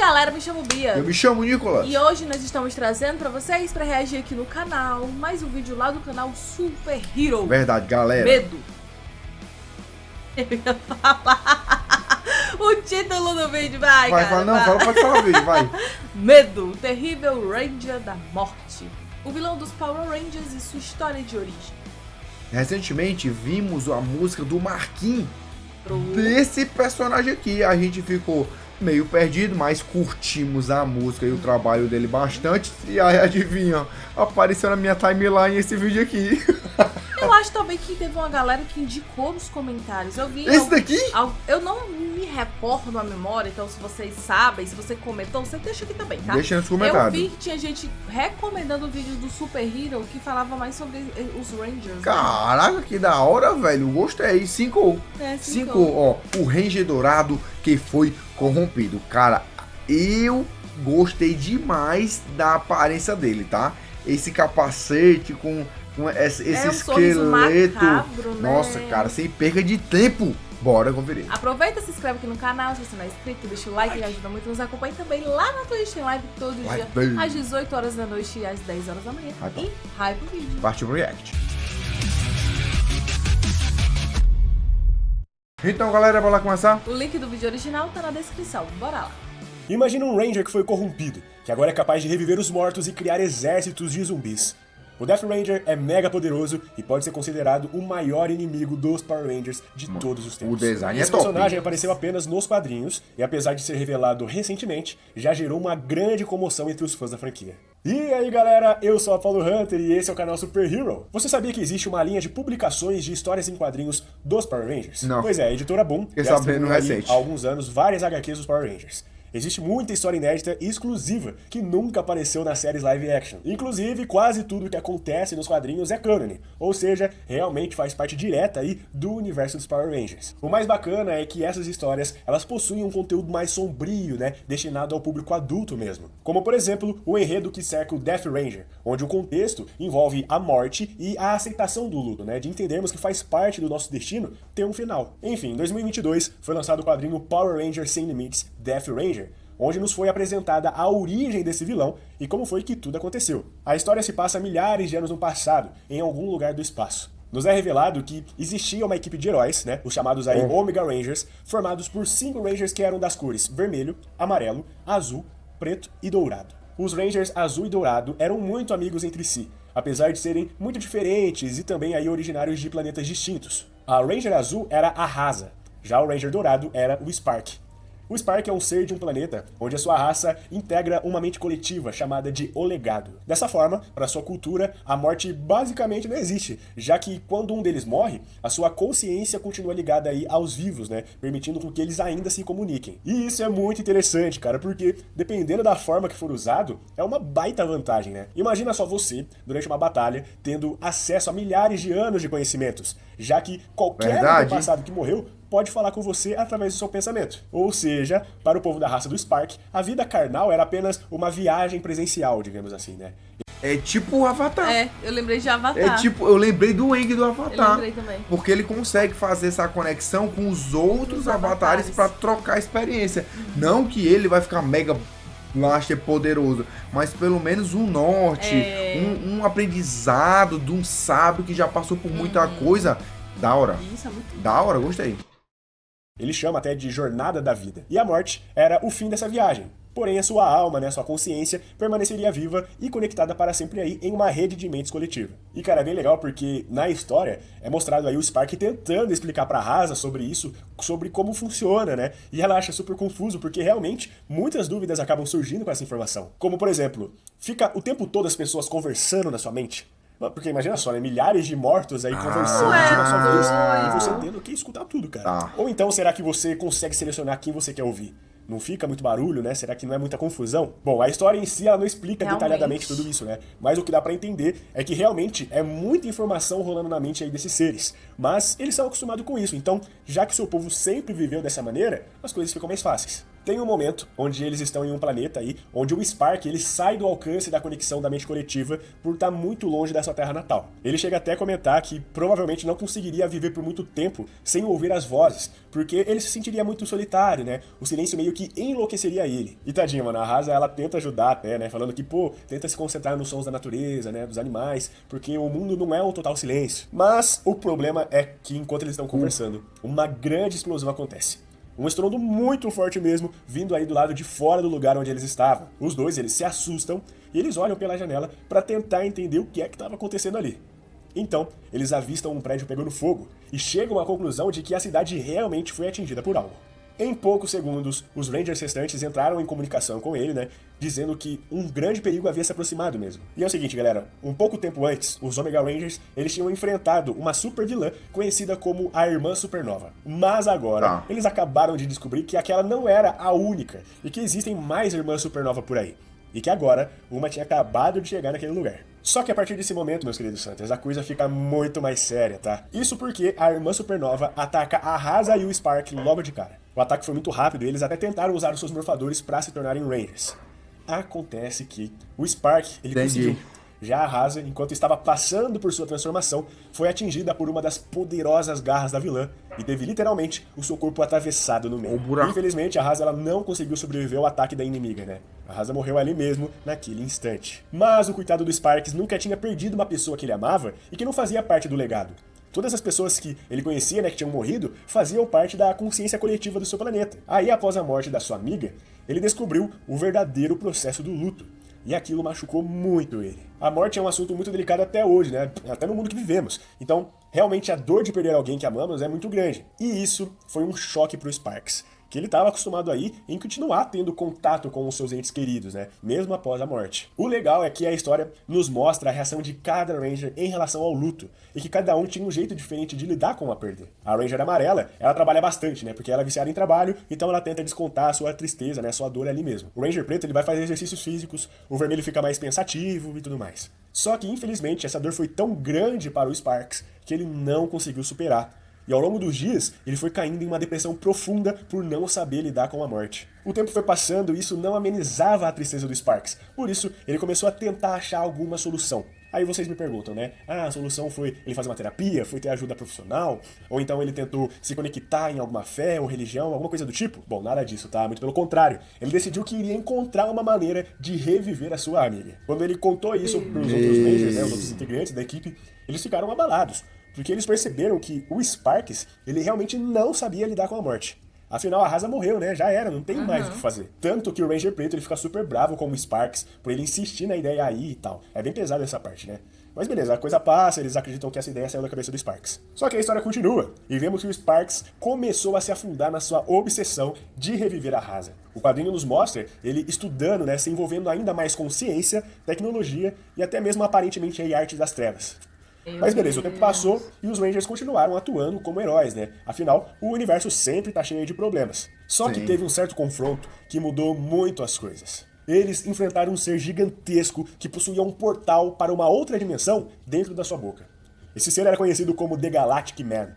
galera, me chamo Bia. Eu me chamo Nicolas. E hoje nós estamos trazendo pra vocês, pra reagir aqui no canal, mais um vídeo lá do canal Super Hero. Verdade, galera. Medo. Eu ia falar o título do vídeo, vai, cara. Fala, não, pode falar o vídeo, vai. Medo, o terrível Ranger da morte. O vilão dos Power Rangers e sua história de origem. Recentemente vimos a música do Marquinhos desse personagem aqui. A gente ficou meio perdido, mas curtimos a música e o trabalho dele bastante. E aí, adivinha, apareceu na minha timeline esse vídeo aqui. Eu acho também que teve uma galera que indicou nos comentários. Eu vi. Esse daqui? Eu não me recordo a memória, então se vocês sabem, se você comentou, você deixa aqui também, tá? Deixa nos comentários. Eu vi que tinha gente recomendando o vídeo do Super Hero que falava mais sobre os Rangers. Caraca, que da hora, velho. Gostei. 5. Né? 5, ó. O Ranger Dourado que foi corrompido. Cara, eu gostei demais da aparência dele, tá? Esse capacete com esse esqueleto. Macabro, né? Nossa, cara, sem perca de tempo. Bora conferir. Aproveita, se inscreve aqui no canal, se você não é inscrito, deixa o like, que ajuda muito. Nos acompanhe também lá na Twitch, tem live todo dia, às 18 horas da noite e às 10 horas da manhã. E hype o vídeo. Partiu pro react. Então, galera, bora lá começar? O link do vídeo original tá na descrição. Bora lá. Imagina um Ranger que foi corrompido, que agora é capaz de reviver os mortos e criar exércitos de zumbis. O Death Ranger é mega poderoso e pode ser considerado o maior inimigo dos Power Rangers de todos os tempos. O design Esse é top. personagem apareceu apenas nos quadrinhos e, apesar de ser revelado recentemente, já gerou uma grande comoção entre os fãs da franquia. E aí, galera, eu sou a Apollo Hunter e esse é o canal Super Hero. Você sabia que existe uma linha de publicações de histórias em quadrinhos dos Power Rangers? Não. Pois é, a editora Boom Fiquei já sabendo distribuiu aí, recente. há alguns anos várias HQs dos Power Rangers. Existe muita história inédita e exclusiva que nunca apareceu nas séries live action. Inclusive, quase tudo que acontece nos quadrinhos é canon, ou seja, realmente faz parte direta aí do universo dos Power Rangers. O mais bacana é que essas histórias, elas possuem um conteúdo mais sombrio, né, destinado ao público adulto mesmo. Como, por exemplo, o enredo que cerca o Death Ranger, onde o contexto envolve a morte e a aceitação do luto, né, de entendermos que faz parte do nosso destino ter um final. Enfim, em 2022 foi lançado o quadrinho Power Rangers Sem Limites Death Ranger, onde nos foi apresentada a origem desse vilão e como foi que tudo aconteceu. A história se passa milhares de anos no passado, em algum lugar do espaço. Nos é revelado que existia uma equipe de heróis, né, os chamados aí Omega Rangers, formados por 5 Rangers que eram das cores vermelho, amarelo, azul, preto e dourado. Os Rangers azul e dourado eram muito amigos entre si, apesar de serem muito diferentes e também aí originários de planetas distintos. A Ranger azul era a Rasa, já o Ranger dourado era o Spark. O Spark é um ser de um planeta onde a sua raça integra uma mente coletiva chamada de O Legado. Dessa forma, para sua cultura, a morte basicamente não existe, já que quando um deles morre, a sua consciência continua ligada aí aos vivos, né, permitindo com que eles ainda se comuniquem. E isso é muito interessante, cara, porque dependendo da forma que for usado, é uma baita vantagem, né? Imagina só você, durante uma batalha, tendo acesso a milhares de anos de conhecimentos, já que qualquer antepassado que morreu pode falar com você através do seu pensamento. Ou seja, para o povo da raça do Spark, a vida carnal era apenas uma viagem presencial, digamos assim, né? É tipo o Avatar. É, eu lembrei de Avatar. É tipo, eu lembrei do Aang do Avatar. Eu lembrei também. Porque ele consegue fazer essa conexão com os outros avatares para trocar experiência. Não que ele vai ficar mega blaster poderoso, mas pelo menos um norte, um aprendizado de um sábio que já passou por muita coisa. Da hora. Isso é muito Da hora, gostei. Ele chama até de jornada da vida. E a morte era o fim dessa viagem. Porém, a sua alma, né, sua consciência, permaneceria viva e conectada para sempre aí em uma rede de mentes coletiva. E, cara, é bem legal porque na história é mostrado aí o Spark tentando explicar pra Rasa sobre isso, sobre como funciona, né? E ela acha super confuso porque realmente muitas dúvidas acabam surgindo com essa informação. Como, por exemplo, fica o tempo todo as pessoas conversando na sua mente? Porque imagina só, né? Milhares de mortos aí conversando de uma só vez e você tendo que escutar tudo, cara. Ou então, será que você consegue selecionar quem você quer ouvir? Não fica muito barulho, né? Será que não é muita confusão? Bom, a história em si, ela não explica detalhadamente tudo isso, né? Mas o que dá pra entender é que realmente é muita informação rolando na mente aí desses seres. Mas eles são acostumados com isso, então, já que seu povo sempre viveu dessa maneira, as coisas ficam mais fáceis. Tem um momento onde eles estão em um planeta aí, onde o Spark ele sai do alcance da conexão da mente coletiva por estar muito longe da sua terra natal. Ele chega até a comentar que provavelmente não conseguiria viver por muito tempo sem ouvir as vozes, porque ele se sentiria muito solitário, né? O silêncio meio que enlouqueceria ele. E tadinha, mano, a Rasa ela tenta ajudar até, né? Falando que, tenta se concentrar nos sons da natureza, né? Dos animais, porque o mundo não é um total silêncio. Mas o problema é que enquanto eles estão conversando, uma grande explosão acontece. Um estrondo muito forte mesmo, vindo aí do lado de fora do lugar onde eles estavam. Os dois, eles se assustam e eles olham pela janela para tentar entender o que é que estava acontecendo ali. Então, eles avistam um prédio pegando fogo e chegam à conclusão de que a cidade realmente foi atingida por algo. Em poucos segundos, os Rangers restantes entraram em comunicação com ele, né, dizendo que um grande perigo havia se aproximado mesmo. E é o seguinte, galera, um pouco tempo antes, os Omega Rangers, eles tinham enfrentado uma super vilã conhecida como a Irmã Supernova. Mas agora, eles acabaram de descobrir que aquela não era a única, e que existem mais Irmãs Supernova por aí. E que agora, uma tinha acabado de chegar naquele lugar. Só que a partir desse momento, meus queridos Santos, a coisa fica muito mais séria, tá? Isso porque a Irmã Supernova ataca a Rasa e o Spark logo de cara. O ataque foi muito rápido e eles até tentaram usar os seus morfadores para se tornarem Rangers. Acontece que o Spark, ele conseguiu. Já a Rasa, enquanto estava passando por sua transformação, foi atingida por uma das poderosas garras da vilã e teve literalmente o seu corpo atravessado no meio. Infelizmente, a Rasa ela não conseguiu sobreviver ao ataque da inimiga, né? A Rasa morreu ali mesmo, naquele instante. Mas o coitado do Sparks nunca tinha perdido uma pessoa que ele amava e que não fazia parte do legado. Todas as pessoas que ele conhecia, né, que tinham morrido, faziam parte da consciência coletiva do seu planeta. Aí, após a morte da sua amiga, ele descobriu o verdadeiro processo do luto. E aquilo machucou muito ele. A morte é um assunto muito delicado até hoje, né? Até no mundo que vivemos. Então, realmente a dor de perder alguém que amamos é muito grande. E isso foi um choque pro Sparks, que ele estava acostumado aí em continuar tendo contato com os seus entes queridos, né? Mesmo após a morte. O legal é que a história nos mostra a reação de cada Ranger em relação ao luto, e que cada um tinha um jeito diferente de lidar com a perda. A Ranger amarela, ela trabalha bastante, né? Porque ela é viciada em trabalho, então ela tenta descontar a sua tristeza, né? A sua dor ali mesmo. O Ranger preto, ele vai fazer exercícios físicos, o vermelho fica mais pensativo e tudo mais. Só que, infelizmente, essa dor foi tão grande para o Sparks que ele não conseguiu superar. E ao longo dos dias, ele foi caindo em uma depressão profunda por não saber lidar com a morte. O tempo foi passando e isso não amenizava a tristeza do Sparks. Por isso, ele começou a tentar achar alguma solução. Aí vocês me perguntam, né? A solução foi ele fazer uma terapia, foi ter ajuda profissional? Ou então ele tentou se conectar em alguma fé ou religião, alguma coisa do tipo? Bom, nada disso, tá? Muito pelo contrário. Ele decidiu que iria encontrar uma maneira de reviver a sua amiga. Quando ele contou isso pros outros Rangers, né, os outros integrantes da equipe, eles ficaram abalados. Porque eles perceberam que o Sparks, ele realmente não sabia lidar com a morte. Afinal, a Rasa morreu, né? Já era, não tem mais o que fazer. Tanto que o Ranger Preto, ele fica super bravo com o Sparks, por ele insistir na ideia aí e tal. É bem pesado essa parte, né? Mas beleza, a coisa passa, eles acreditam que essa ideia saiu da cabeça do Sparks. Só que a história continua, e vemos que o Sparks começou a se afundar na sua obsessão de reviver a Rasa. O quadrinho nos mostra ele estudando, né? Se envolvendo ainda mais com ciência, tecnologia e até mesmo aparentemente a arte das trevas. Mas beleza, o tempo passou e os Rangers continuaram atuando como heróis, né? Afinal, o universo sempre tá cheio de problemas. Só que teve um certo confronto que mudou muito as coisas. Eles enfrentaram um ser gigantesco que possuía um portal para uma outra dimensão dentro da sua boca. Esse ser era conhecido como The Galactic Man.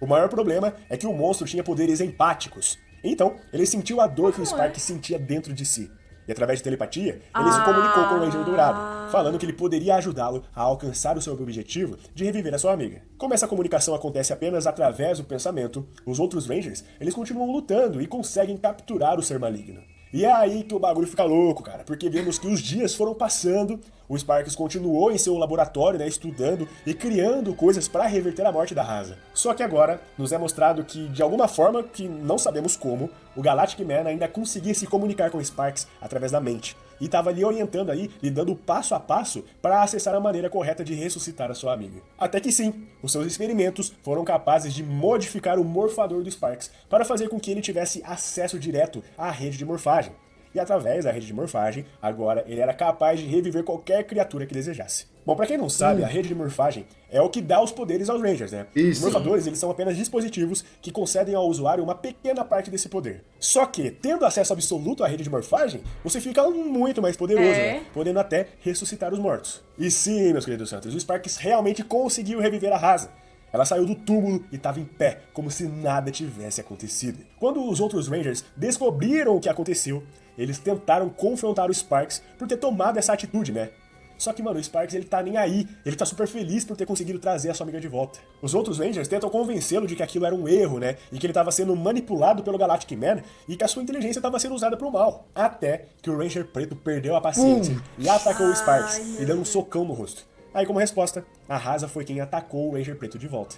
O maior problema é que o monstro tinha poderes empáticos. Então, ele sentiu a dor que o Spark sentia dentro de si. E através de telepatia, ele se comunicou com o Ranger Dourado, falando que ele poderia ajudá-lo a alcançar o seu objetivo de reviver a sua amiga. Como essa comunicação acontece apenas através do pensamento, os outros Rangers, eles continuam lutando e conseguem capturar o ser maligno. E é aí que o bagulho fica louco, cara, porque vemos que os dias foram passando, o Sparks continuou em seu laboratório, né, estudando e criando coisas para reverter a morte da Rasa. Só que agora nos é mostrado que, de alguma forma, que não sabemos como, o Galactic Man ainda conseguia se comunicar com o Sparks através da mente. E estava ali orientando aí, lhe dando passo a passo para acessar a maneira correta de ressuscitar a sua amiga. Até que sim, os seus experimentos foram capazes de modificar o morfador do Sparks para fazer com que ele tivesse acesso direto à rede de morfagem. E através da rede de morfagem, agora ele era capaz de reviver qualquer criatura que desejasse. Bom, pra quem não sabe, a rede de morfagem é o que dá os poderes aos Rangers, né? Os morfadores, eles são apenas dispositivos que concedem ao usuário uma pequena parte desse poder. Só que, tendo acesso absoluto à rede de morfagem, você fica muito mais poderoso, né? Podendo até ressuscitar os mortos. E sim, meus queridos santos, o Sparks realmente conseguiu reviver a Rasa. Ela saiu do túmulo e estava em pé, como se nada tivesse acontecido. Quando os outros Rangers descobriram o que aconteceu, eles tentaram confrontar o Sparks por ter tomado essa atitude, né? Só que, mano, o Sparks, ele tá nem aí. Ele tá super feliz por ter conseguido trazer a sua amiga de volta. Os outros Rangers tentam convencê-lo de que aquilo era um erro, né? E que ele tava sendo manipulado pelo Galactic Man e que a sua inteligência tava sendo usada pro mal. Até que o Ranger Preto perdeu a paciência e atacou o Sparks, e dando um socão no rosto. Aí, como resposta, a Rasa foi quem atacou o Ranger Preto de volta.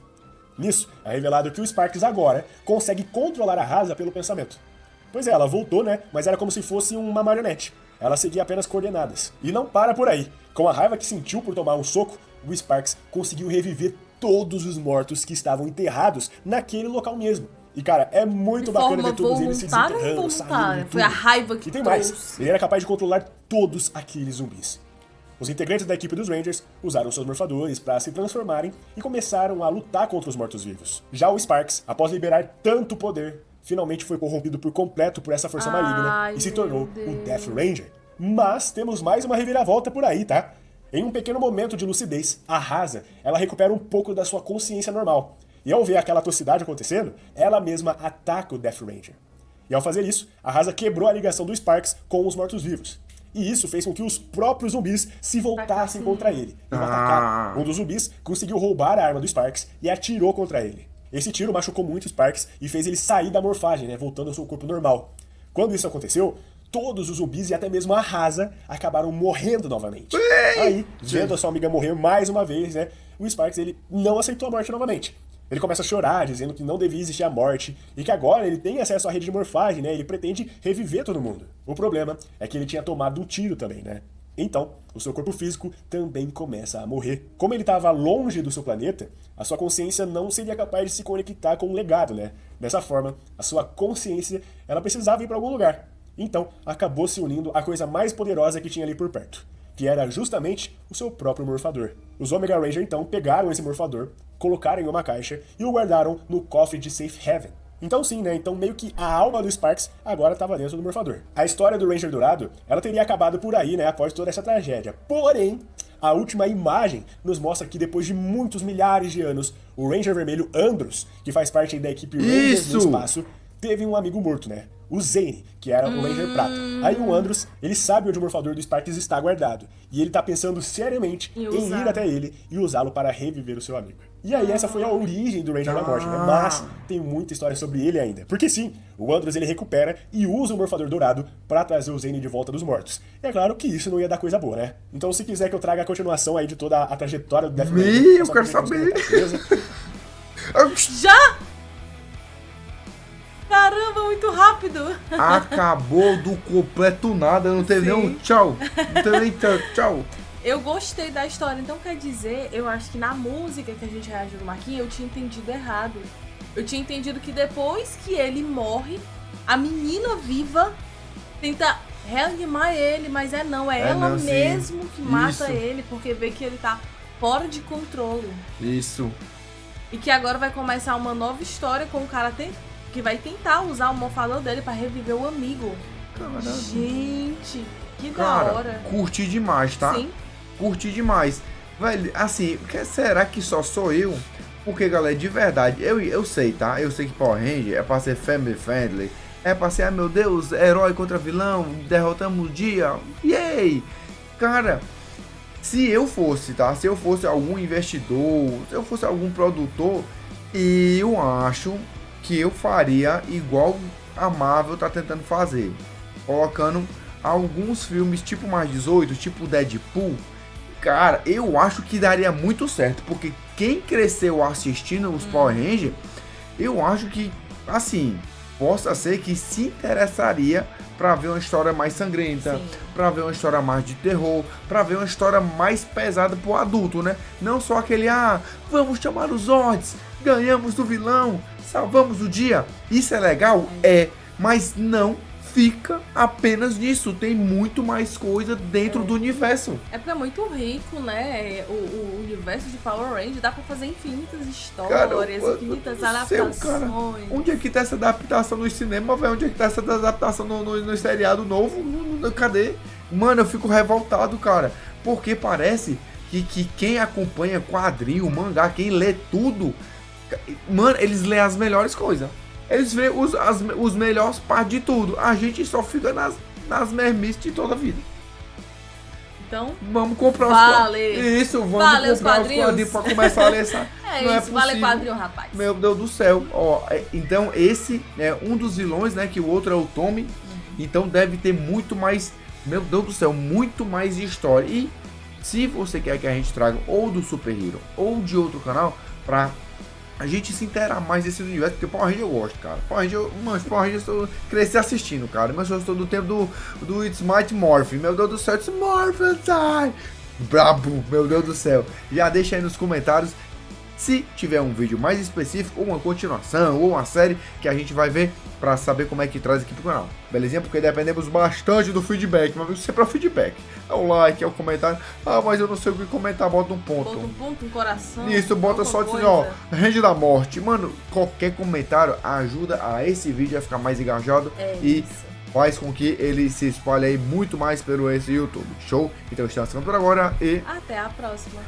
Nisso, é revelado que o Sparks agora consegue controlar a Rasa pelo pensamento. Pois é, ela voltou, né? Mas era como se fosse uma marionete. Ela seguia apenas coordenadas. E não para por aí. Com a raiva que sentiu por tomar um soco, o Sparks conseguiu reviver todos os mortos que estavam enterrados naquele local mesmo. E, cara, é muito bacana ver todos eles se desenterrando, saindo tudo. Foi a raiva que E tem mais, ele era capaz de controlar todos aqueles zumbis. Os integrantes da equipe dos Rangers usaram seus morfadores para se transformarem e começaram a lutar contra os mortos-vivos. Já o Sparks, após liberar tanto poder, finalmente foi corrompido por completo por essa força maligna e se tornou o Death Ranger. Mas temos mais uma reviravolta por aí, tá? Em um pequeno momento de lucidez, a Rasa, ela recupera um pouco da sua consciência normal. E ao ver aquela atrocidade acontecendo, ela mesma ataca o Death Ranger. E ao fazer isso, a Rasa quebrou a ligação do Sparks com os mortos-vivos. E isso fez com que os próprios zumbis se voltassem contra ele. E ao atacar, um dos zumbis conseguiu roubar a arma do Sparks e atirou contra ele. Esse tiro machucou muito o Sparks e fez ele sair da morfagem, né, voltando ao seu corpo normal. Quando isso aconteceu, todos os zumbis e até mesmo a Rasa acabaram morrendo novamente. Aí, vendo a sua amiga morrer mais uma vez, né, o Sparks ele não aceitou a morte novamente. Ele começa a chorar, dizendo que não devia existir a morte e que agora ele tem acesso à rede de morfagem, né, ele pretende reviver todo mundo. O problema é que ele tinha tomado um tiro também, né? Então, o seu corpo físico também começa a morrer. Como ele estava longe do seu planeta, a sua consciência não seria capaz de se conectar com o legado, né? Dessa forma, a sua consciência, ela precisava ir para algum lugar. Então, acabou se unindo à coisa mais poderosa que tinha ali por perto, que era justamente o seu próprio morfador. Os Omega Ranger, então, pegaram esse morfador, colocaram em uma caixa e o guardaram no cofre de Safe Haven. Então sim, né? Então meio que a alma do Sparks agora estava dentro do morfador. A história do Ranger Dourado, ela teria acabado por aí, né? Após toda essa tragédia. Porém, a última imagem nos mostra que depois de muitos milhares de anos, o Ranger Vermelho Andros, que faz parte da equipe Rangers no espaço, teve um amigo morto, né? O Zane, que era o Ranger Prata. Aí o Andros, ele sabe onde o morfador do Sparks está guardado. E ele tá pensando seriamente em ir até ele e usá-lo para reviver o seu amigo. E aí essa foi a origem do Ranger da Morte, né? Mas tem muita história sobre ele ainda. Porque sim, o Andros ele recupera e usa o morfador dourado para trazer o Zane de volta dos mortos. E é claro que isso não ia dar coisa boa, né? Então se quiser que eu traga a continuação aí de toda a trajetória do Death Ranger... Eu quero saber! Já? Caramba, muito rápido! Acabou do completo nada, não teve nem um tchau. Não teve nem tchau. Eu gostei da história, então quer dizer, eu acho que na música que a gente reagiu no Marquinhos, eu tinha entendido errado. Eu tinha entendido que depois que ele morre, a menina viva tenta reanimar ele, mas não, é ela não, mesmo que mata ele, porque vê que ele tá fora de controle. Isso. E que agora vai começar uma nova história com o cara que vai tentar usar o morfador dele pra reviver o amigo. Caramba. Gente, que cara, da hora. Curti demais, tá? Sim. Curti demais. Velho, assim, será que só sou eu? Porque, galera, de verdade, eu sei, tá? Eu sei que Power Ranger é pra ser family friendly. É pra ser, meu Deus, herói contra vilão, derrotamos o dia. Yay! Cara, se eu fosse, tá? Se eu fosse algum investidor, se eu fosse algum produtor, eu acho que eu faria igual a Marvel tá tentando fazer. Colocando alguns filmes tipo mais 18, tipo Deadpool. Cara, eu acho que daria muito certo, porque quem cresceu assistindo os Power Rangers, eu acho que, assim, possa ser que se interessaria pra ver uma história mais sangrenta, pra ver uma história mais de terror, pra ver uma história mais pesada pro adulto, né? Não só aquele, vamos chamar os Zords, ganhamos do vilão, salvamos o dia. Isso é legal? É, mas não fica apenas nisso, tem muito mais coisa dentro do universo. É porque é muito rico, né? O universo de Power Rangers dá pra fazer infinitas histórias, infinitas adaptações. Cara, onde é que tá essa adaptação no cinema, velho? Onde é que tá essa adaptação no seriado novo? Cadê? Mano, eu fico revoltado, cara, porque parece que quem acompanha quadrinho, mangá, quem lê tudo, mano, eles lêem as melhores coisas. Eles veem os melhores partes de tudo. A gente só fica nas mermices de toda a vida. Então, vamos comprar Isso, vamos comprar os quadrinhos pra começar a ler essa. Não isso, vale quadrinho, rapaz. Meu Deus do céu. Ó, então, esse é um dos vilões, né? Que o outro é o Tommy. Então, deve ter muito mais. Meu Deus do céu, muito mais história. E se você quer que a gente traga ou do Super Hero ou de outro canal, pra a gente se inteirar mais desse universo, porque Power Ranger eu gosto, cara. Power Ranger eu cresci assistindo, cara. Mas eu estou do tempo do It's Mighty Morphin. Meu Deus do céu, It's Morphin Time! Brabo, meu Deus do céu. Já deixa aí nos comentários se tiver um vídeo mais específico, ou uma continuação, ou uma série que a gente vai ver pra saber como é que traz aqui pro canal. Belezinha? Porque dependemos bastante do feedback, mas sempre é o feedback. É o like, é o comentário. Ah, mas eu não sei o que comentar, bota um ponto. Bota um ponto, um coração. Isso, bota só assim, ó, Range da Morte. Mano, qualquer comentário ajuda a esse vídeo a ficar mais engajado faz com que ele se espalhe aí muito mais pelo esse YouTube. Show? Então estamos ficando por agora e até a próxima.